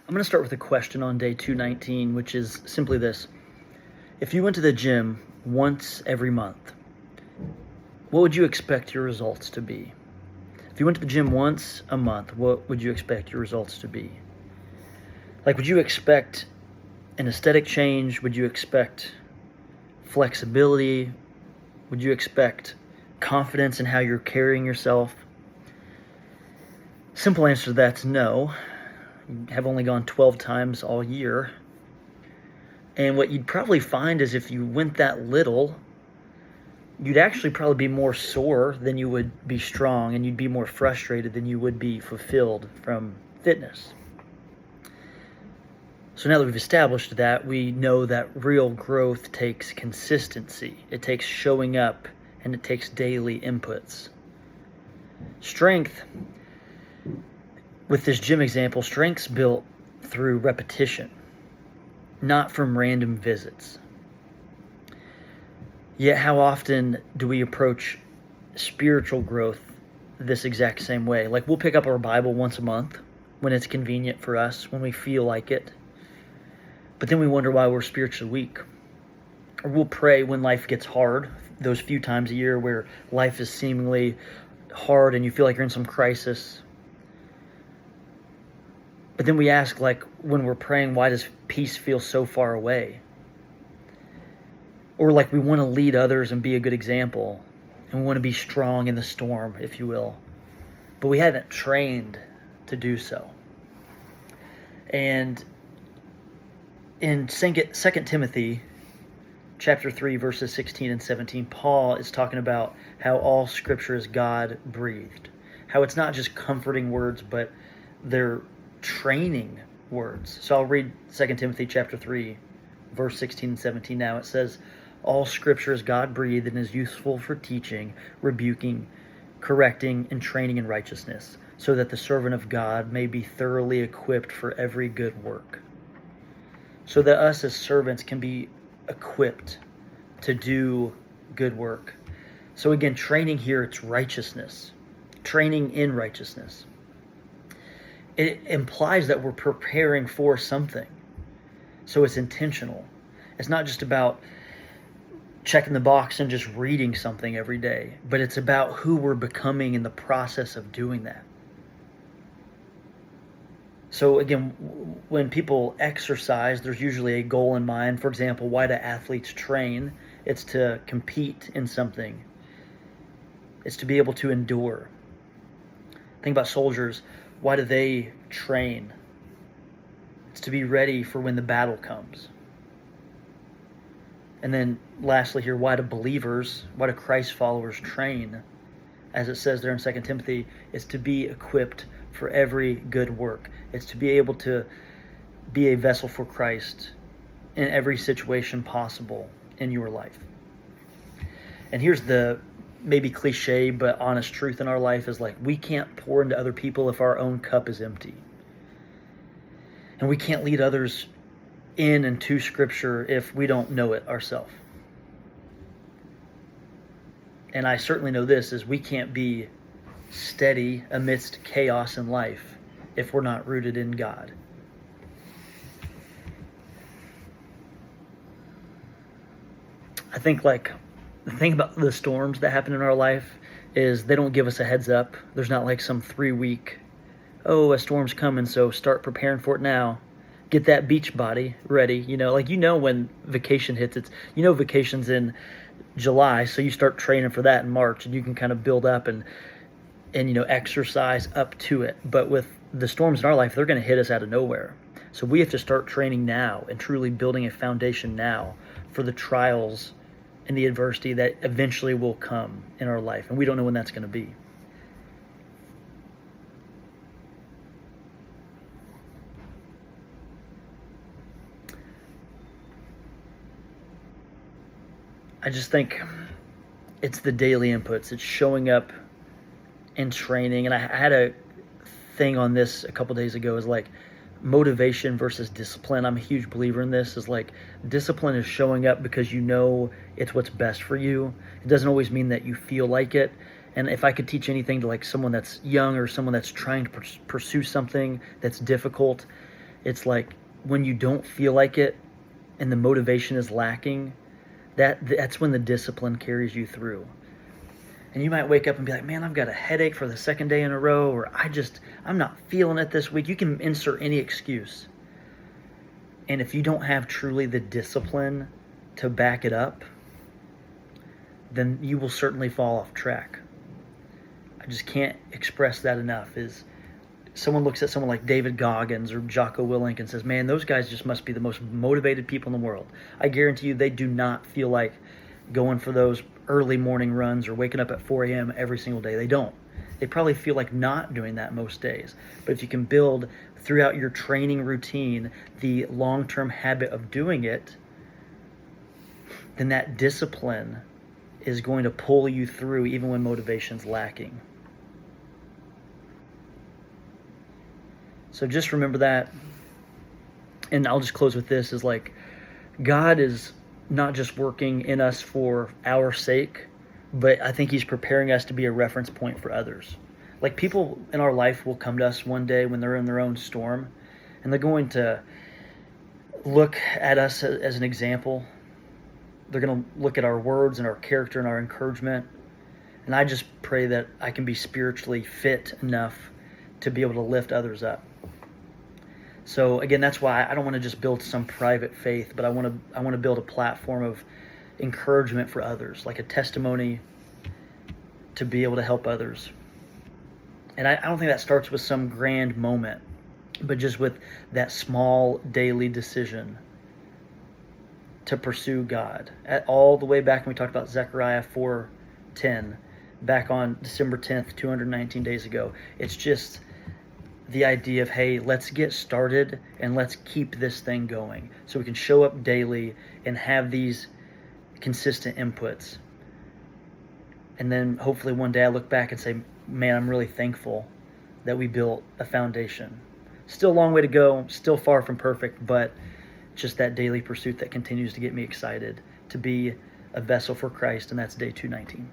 I'm going to start with a question on day 219, which is simply this. If you went to the gym once every month, what would you expect your results to be? If you went to the gym once a month, what would you expect your results to be? Like, would you expect an aesthetic change? Would you expect flexibility? Would you expect confidence in how you're carrying yourself? Simple answer to that's no. You have only gone 12 times all year. And what you'd probably find is if you went that little, you'd actually probably be more sore than you would be strong, and you'd be more frustrated than you would be fulfilled from fitness. So now that we've established that, we know that real growth takes consistency. It takes showing up, and it takes daily inputs. Strength, with this gym example, strength's built through repetition, not from random visits. Yet how often do we approach spiritual growth this exact same way? Like, we'll pick up our Bible once a month when it's convenient for us, when we feel like it. But then we wonder why we're spiritually weak. Or we'll pray when life gets hard, those few times a year where life is seemingly hard and you feel like you're in some crisis. But then we ask, like, when we're praying, why does peace feel so far away? Or like we want to lead others and be a good example, and we want to be strong in the storm, if you will. But we haven't trained to do so. And in 2 Timothy chapter 3, verses 16 and 17, Paul is talking about how all Scripture is God-breathed. How it's not just comforting words, but they're training words. So I'll read 2 Timothy chapter 3, verse 16 and 17 now. It says, all Scripture is God-breathed and is useful for teaching, rebuking, correcting, and training in righteousness, so that the servant of God may be thoroughly equipped for every good work. So that us as servants can be equipped to do good work. So again, training here, it's righteousness. Training in righteousness. It implies that we're preparing for something. So it's intentional. It's not just about checking the box and just reading something every day, but it's about who we're becoming in the process of doing that. So again, when people exercise, there's usually a goal in mind. For example, why do athletes train? It's to compete in something. It's to be able to endure. Think about soldiers. Why do they train? It's to be ready for when the battle comes. And then lastly here, why do Christ followers train? As it says there in 2 Timothy, it's to be equipped for every good work. It's to be able to be a vessel for Christ in every situation possible in your life. And here's the maybe cliche but honest truth in our life is, like, we can't pour into other people if our own cup is empty. And we can't lead others in and to Scripture if we don't know it ourselves. And I certainly know this, is we can't be steady amidst chaos in life if we're not rooted in God. I think, like, the thing about the storms that happen in our life is they don't give us a heads up. There's not like some 3-week, a storm's coming, so start preparing for it now. Get that beach body ready. When vacation hits, vacation's in July, so you start training for that in March, and you can kind of build up and exercise up to it. But with the storms in our life, they're going to hit us out of nowhere. So we have to start training now and truly building a foundation now for the trials and the adversity that eventually will come in our life. And we don't know when that's going to be. I just think it's the daily inputs. It's showing up and training. And I had a thing on this a couple days ago, is like motivation versus discipline. I'm a huge believer in this. Is like, discipline is showing up because you know it's what's best for you. It doesn't always mean that you feel like it. And if I could teach anything to like someone that's young or someone that's trying to pursue something that's difficult, It's like when you don't feel like it and the motivation is lacking, that's when the discipline carries you through. And you might wake up and be like, man, I've got a headache for the second day in a row, or I'm not feeling it this week. You can insert any excuse. And if you don't have truly the discipline to back it up, then you will certainly fall off track. I just can't express that enough. Is someone looks at someone like David Goggins or Jocko Willink and says, man, those guys just must be the most motivated people in the world. I guarantee you they do not feel like going for those early morning runs or waking up at 4 a.m. every single day. They don't. They probably feel like not doing that most days. But if you can build throughout your training routine the long-term habit of doing it, then that discipline is going to pull you through even when motivation's lacking. So just remember that. And I'll just close with this, is like, God is not just working in us for our sake, but I think he's preparing us to be a reference point for others. Like, people in our life will come to us one day when they're in their own storm, and they're going to look at us as an example. They're going to look at our words and our character and our encouragement. And I just pray that I can be spiritually fit enough to be able to lift others up. So again, that's why I don't want to just build some private faith, but I want to build a platform of encouragement for others, like a testimony to be able to help others. And I don't think that starts with some grand moment, but just with that small daily decision to pursue God. All the way back when we talked about Zechariah 4:10, back on December 10th, 219 days ago. It's just the idea of, hey, let's get started and let's keep this thing going so we can show up daily and have these consistent inputs. And then hopefully one day I look back and say, man, I'm really thankful that we built a foundation. Still a long way to go, still far from perfect, but just that daily pursuit that continues to get me excited to be a vessel for Christ, and that's day 219.